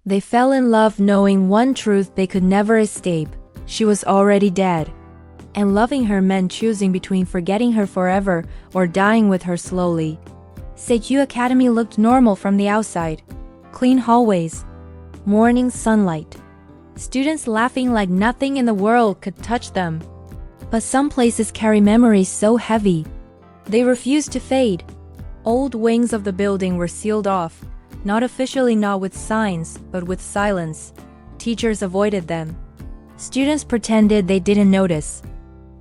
They fell in love knowing one truth they could never escape. She was already dead. And loving her meant choosing between forgetting her forever or dying with her slowly. Seikyu Academy looked normal from the outside. Clean hallways. Morning sunlight. Students laughing like nothing in the world could touch them. But some places carry memories so heavy. They refuse to fade. Old wings of the building were sealed off. Not officially, not with signs, but with silence. Teachers avoided them. Students pretended they didn't notice.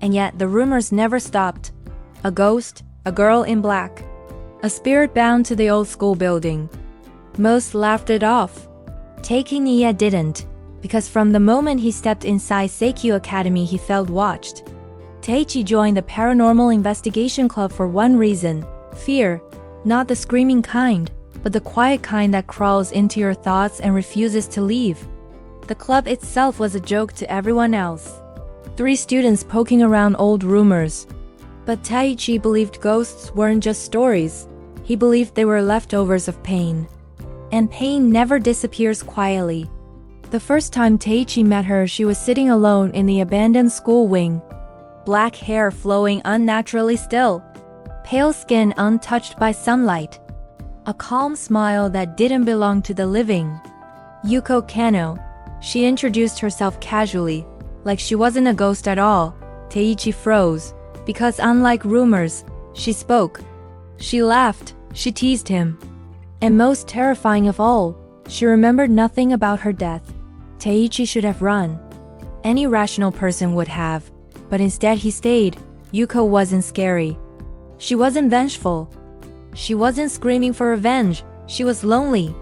And yet the rumors never stopped. A ghost, a girl in black. A spirit bound to the old school building. Most laughed it off. Teiichi didn't, because from the moment he stepped inside Seikyu Academy he felt watched. Teiichi joined the paranormal investigation club for one reason: fear. Not the screaming kind, but the quiet kind that crawls into your thoughts and refuses to leave. The club itself was a joke to everyone else. 3 students poking around old rumors. But Teiichi believed ghosts weren't just stories. He believed they were leftovers of pain. And pain never disappears quietly. The first time Teiichi met her, she was sitting alone in the abandoned school wing. Black hair flowing unnaturally still. Pale skin untouched by sunlight. A calm smile that didn't belong to the living. Yuuko Kanoe. She introduced herself casually, like she wasn't a ghost at all. Teiichi froze, because unlike rumors, she spoke. She laughed, she teased him. And most terrifying of all, she remembered nothing about her death. Teiichi should have run. Any rational person would have, but instead he stayed. Yuuko wasn't scary. She wasn't vengeful. She wasn't screaming for revenge. She was lonely.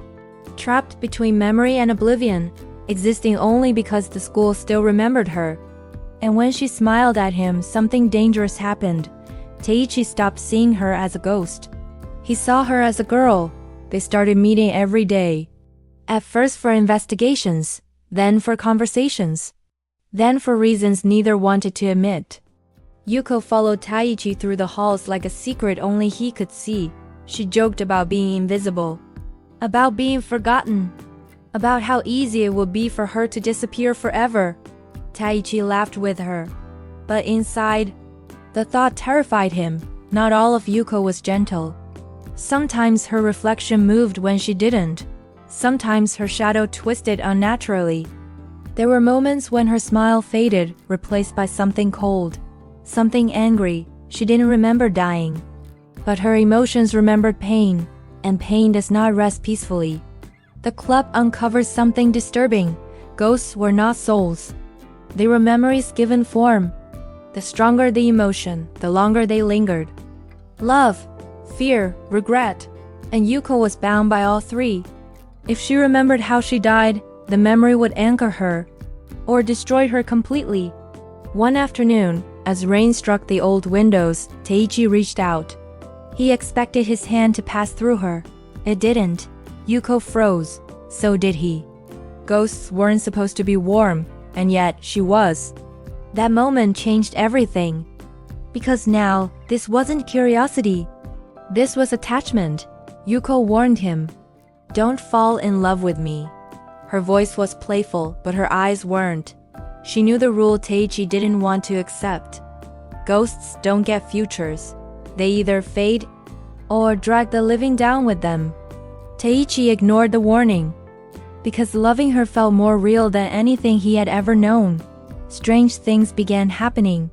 Trapped between memory and oblivion, existing only because the school still remembered her. And when she smiled at him, something dangerous happened. Teiichi stopped seeing her as a ghost. He saw her as a girl. They started meeting every day. At first for investigations, then for conversations, then for reasons neither wanted to admit. Yuuko followed Teiichi through the halls like a secret only he could see. She joked about being invisible, about being forgotten, about how easy it would be for her to disappear forever. Teiichi laughed with her. But inside, the thought terrified him. Not all of Yuuko was gentle. Sometimes her reflection moved when she didn't. Sometimes her shadow twisted unnaturally. There were moments when her smile faded, replaced by something cold. Something angry. She didn't remember dying. But her emotions remembered pain, and pain does not rest peacefully. The club uncovered something disturbing. Ghosts were not souls. They were memories given form. The stronger the emotion, the longer they lingered. Love, fear, regret, and Yuuko was bound by all 3. If she remembered how she died, the memory would anchor her, or destroy her completely. One afternoon, as rain struck the old windows, Teiichi reached out. He expected his hand to pass through her. It didn't. Yuuko froze. So did he. Ghosts weren't supposed to be warm, and yet she was. That moment changed everything. Because now, this wasn't curiosity. This was attachment. Yuuko warned him. Don't fall in love with me. Her voice was playful, but her eyes weren't. She knew the rule Teiichi didn't want to accept. Ghosts don't get futures. They either fade or drag the living down with them. Teiichi ignored the warning. Because loving her felt more real than anything he had ever known. Strange things began happening.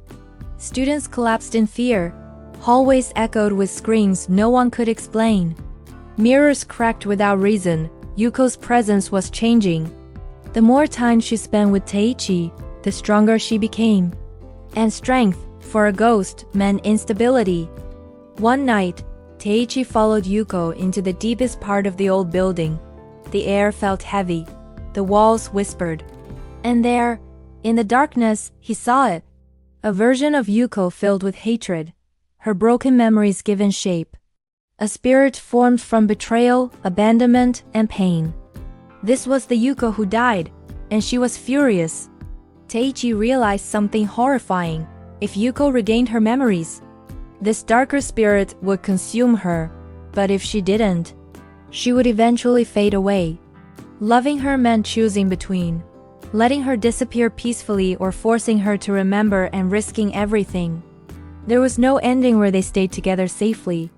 Students collapsed in fear. Hallways echoed with screams no one could explain. Mirrors cracked without reason. Yuuko's presence was changing. The more time she spent with Teiichi, the stronger she became. And strength, for a ghost, meant instability. One night, Teiichi followed Yuuko into the deepest part of the old building. The air felt heavy. The walls whispered. And there, in the darkness, he saw it. A version of Yuuko filled with hatred. Her broken memories given shape. A spirit formed from betrayal, abandonment, and pain. This was the Yuuko who died, and she was furious. Teiichi realized something horrifying. If Yuuko regained her memories, this darker spirit would consume her. But if she didn't, she would eventually fade away. Loving her meant choosing between letting her disappear peacefully or forcing her to remember and risking everything. There was no ending where they stayed together safely.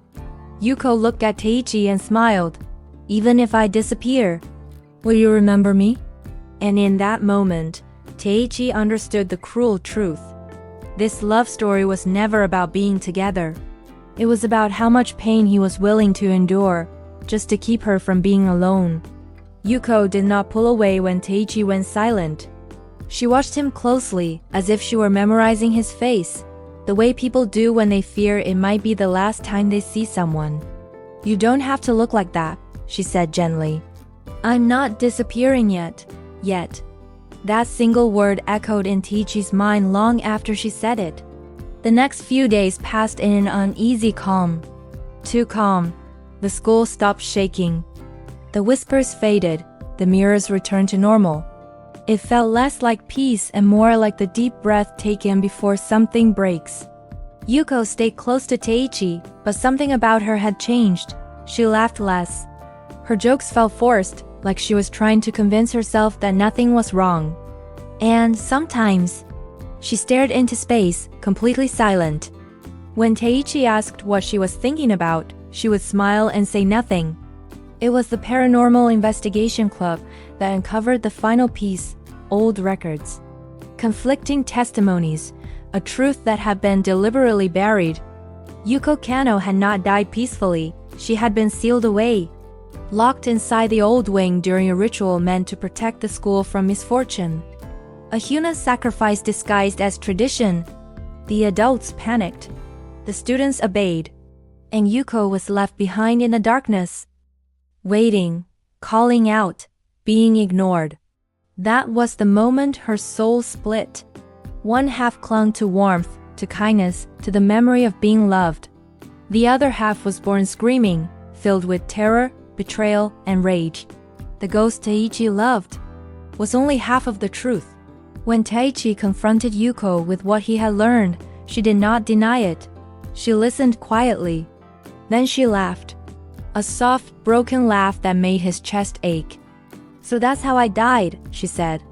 Yuuko looked at Teiichi and smiled. Even if I disappear, will you remember me? And in that moment, Teiichi understood the cruel truth. This love story was never about being together. It was about how much pain he was willing to endure, just to keep her from being alone. Yuuko did not pull away when Teiichi went silent. She watched him closely, as if she were memorizing his face, the way people do when they fear it might be the last time they see someone. You don't have to look like that, she said gently. I'm not disappearing yet. That single word echoed in Teiichi's mind long after she said it. The next few days passed in an uneasy calm. Too calm. The school stopped shaking. The whispers faded, the mirrors returned to normal. It felt less like peace and more like the deep breath taken before something breaks. Yuuko stayed close to Teiichi, but something about her had changed. She laughed less. Her jokes felt forced, like she was trying to convince herself that nothing was wrong. And sometimes, she stared into space, completely silent. When Teiichi asked what she was thinking about, she would smile and say nothing. It was the Paranormal Investigation Club that uncovered the final piece, old records. Conflicting testimonies, a truth that had been deliberately buried. Yuuko Kanoe had not died peacefully, she had been sealed away. Locked inside the old wing during a ritual meant to protect the school from misfortune. A human sacrifice disguised as tradition. The adults panicked. The students obeyed. And Yuuko was left behind in the darkness. Waiting, calling out, being ignored. That was the moment her soul split. One half clung to warmth, to kindness, to the memory of being loved. The other half was born screaming, filled with terror, betrayal, and rage. The ghost Teiichi loved was only half of the truth. When Teiichi confronted Yuuko with what he had learned, she did not deny it. She listened quietly. Then she laughed. A soft, broken laugh that made his chest ache. So that's how I died, she said.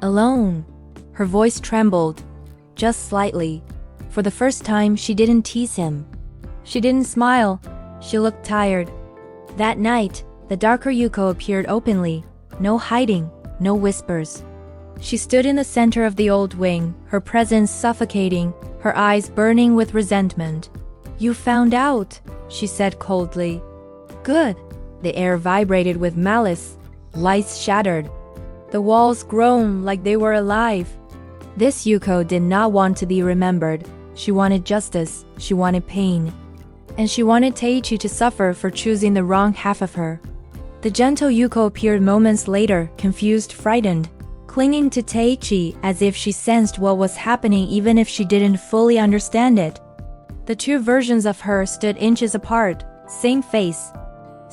Alone. Her voice trembled. Just slightly. For the first time, she didn't tease him. She didn't smile. She looked tired. That night, the darker Yuuko appeared openly. No hiding, no whispers. She stood in the center of the old wing, her presence suffocating, her eyes burning with resentment. You found out, she said coldly. Good. The air vibrated with malice. Lights shattered. The walls groaned like they were alive. This Yuuko did not want to be remembered. She wanted justice. She wanted pain. And she wanted Teiichi to suffer for choosing the wrong half of her. The gentle Yuuko appeared moments later, confused, frightened, clinging to Teiichi as if she sensed what was happening even if she didn't fully understand it. The two versions of her stood inches apart, same face,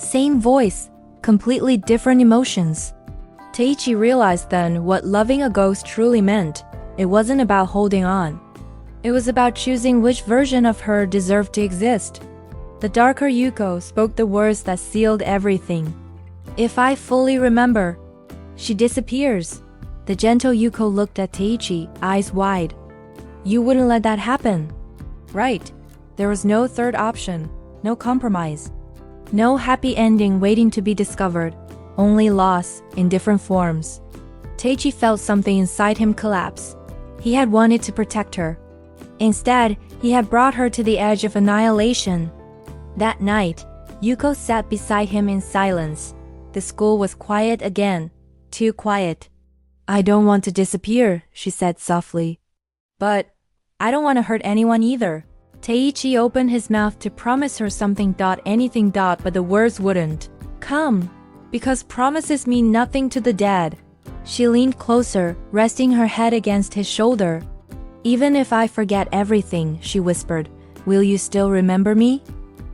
same voice, completely different emotions. Teiichi realized then what loving a ghost truly meant. It wasn't about holding on. It was about choosing which version of her deserved to exist. The darker Yuuko spoke the words that sealed everything. If I fully remember, she disappears. The gentle Yuuko looked at Teiichi, eyes wide. You wouldn't let that happen. Right. There was no third option, no compromise. No happy ending waiting to be discovered, only loss in different forms. Teiichi felt something inside him collapse. He had wanted to protect her. Instead, he had brought her to the edge of annihilation. That night, Yuuko sat beside him in silence. The school was quiet again, too quiet. I don't want to disappear, she said softly. But I don't want to hurt anyone either. Teiichi opened his mouth to promise her something. Anything. But the words wouldn't come. Because promises mean nothing to the dead. She leaned closer, resting her head against his shoulder. Even if I forget everything, she whispered, will you still remember me?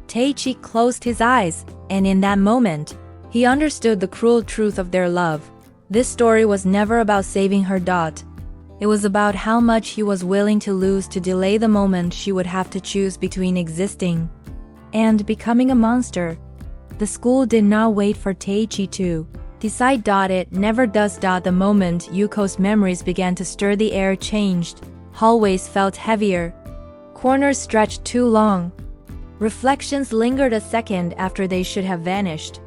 Teiichi closed his eyes, and in that moment, he understood the cruel truth of their love. This story was never about saving her. It was about how much he was willing to lose to delay the moment she would have to choose between existing and becoming a monster. The school did not wait for Teiichi to Decide. It never does. The moment Yuuko's memories began to stir, the air changed. Hallways felt heavier. Corners stretched too long. Reflections lingered a second after they should have vanished.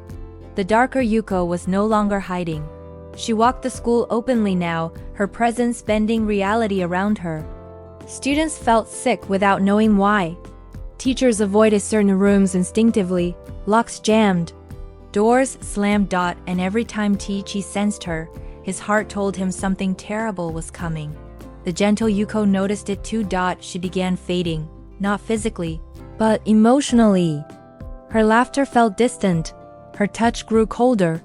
The darker Yuuko was no longer hiding. She walked the school openly now, her presence bending reality around her. Students felt sick without knowing why. Teachers avoided certain rooms instinctively, locks jammed. Doors slammed. And every time Teiichi sensed her, his heart told him something terrible was coming. The gentle Yuuko noticed it too. She began fading, not physically, but emotionally. Her laughter felt distant. Her touch grew colder.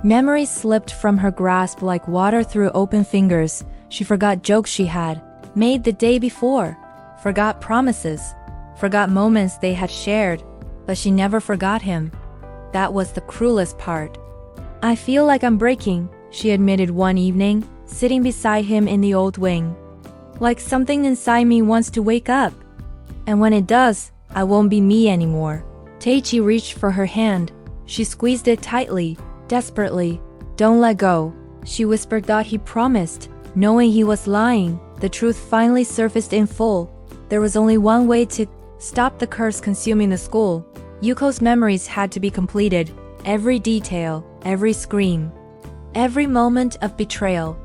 Memories slipped from her grasp like water through open fingers. She forgot jokes she had made the day before, forgot promises, forgot moments they had shared, but she never forgot him. That was the cruelest part. I feel like I'm breaking, she admitted one evening, sitting beside him in the old wing. Like something inside me wants to wake up. And when it does, I won't be me anymore. Teiichi reached for her hand. She squeezed it tightly, desperately. Don't let go, she whispered. He promised. Knowing he was lying, the truth finally surfaced in full. There was only one way to stop the curse consuming the school. Yuuko's memories had to be completed. Every detail, every scream, every moment of betrayal.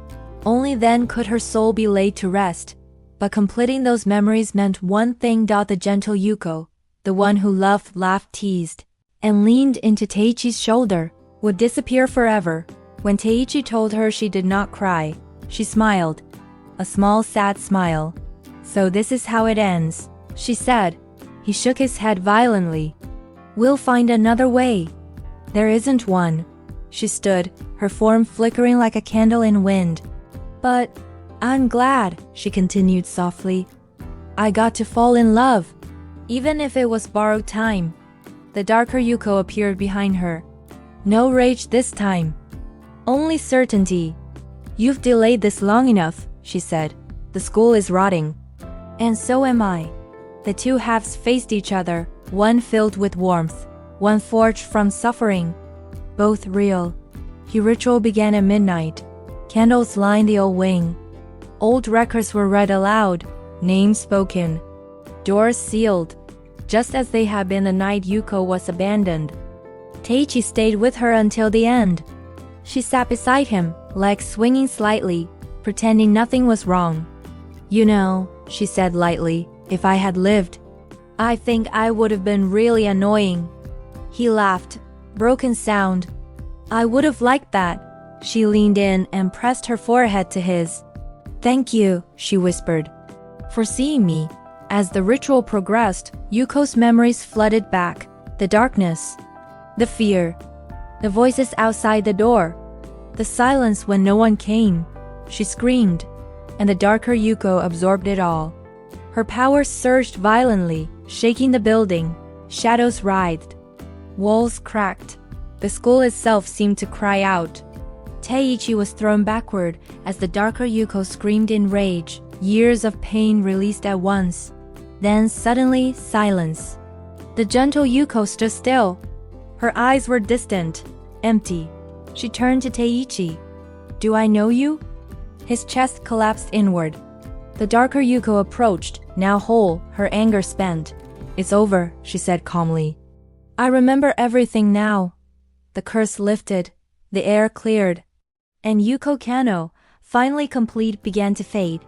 Only then could her soul be laid to rest. But completing those memories meant one thing. The gentle Yuuko, the one who loved, laughed, teased, and leaned into Teiichi's shoulder, would disappear forever. When Teiichi told her she did not cry, she smiled. A small sad smile. So this is how it ends, she said. He shook his head violently. We'll find another way. There isn't one. She stood, her form flickering like a candle in wind. But I'm glad, she continued softly. I got to fall in love, even if it was borrowed time. The darker Yuuko appeared behind her. No rage this time. Only certainty. You've delayed this long enough, she said. The school is rotting. And so am I. The two halves faced each other, one filled with warmth, one forged from suffering. Both real. The ritual began at midnight. Candles lined the old wing. Old records were read aloud, names spoken. Doors sealed, just as they had been the night Yuuko was abandoned. Teiichi stayed with her until the end. She sat beside him, legs swinging slightly, pretending nothing was wrong. You know, she said lightly, if I had lived, I think I would have been really annoying. He laughed, broken sound. I would have liked that. She leaned in and pressed her forehead to his. Thank you, she whispered, for seeing me. As the ritual progressed, Yuuko's memories flooded back. The darkness, the fear, the voices outside the door, the silence when no one came. She screamed, and the darker Yuuko absorbed it all. Her power surged violently, shaking the building. Shadows writhed. Walls cracked. The school itself seemed to cry out. Teiichi was thrown backward as the darker Yuuko screamed in rage, years of pain released at once. Then suddenly, silence. The gentle Yuuko stood still. Her eyes were distant, empty. She turned to Teiichi. Do I know you? His chest collapsed inward. The darker Yuuko approached, now whole, her anger spent. It's over, she said calmly. I remember everything now. The curse lifted, the air cleared, and Yuuko Kanoe, finally complete, began to fade.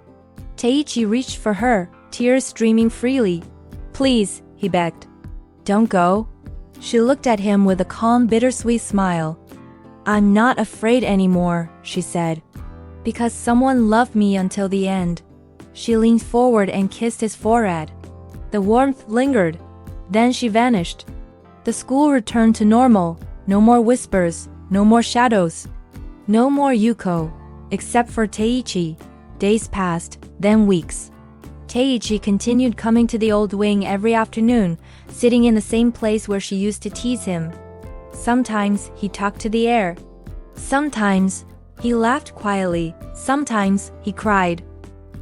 Teiichi reached for her, tears streaming freely. Please, he begged. Don't go. She looked at him with a calm, bittersweet smile. I'm not afraid anymore, she said. Because someone loved me until the end. She leaned forward and kissed his forehead. The warmth lingered. Then she vanished. The school returned to normal. No more whispers, no more shadows. No more Yuuko, except for Teiichi. Days passed, then weeks. Teiichi continued coming to the old wing every afternoon, sitting in the same place where she used to tease him. Sometimes he talked to the air. Sometimes he laughed quietly. Sometimes he cried.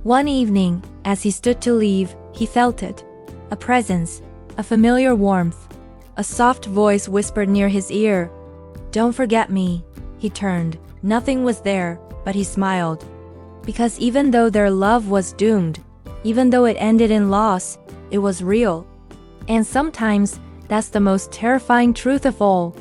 One evening, as he stood to leave, he felt it. A presence, a familiar warmth. A soft voice whispered near his ear. Don't forget me. He turned. Nothing was there, but he smiled. Because even though their love was doomed, even though it ended in loss, it was real. And sometimes, that's the most terrifying truth of all.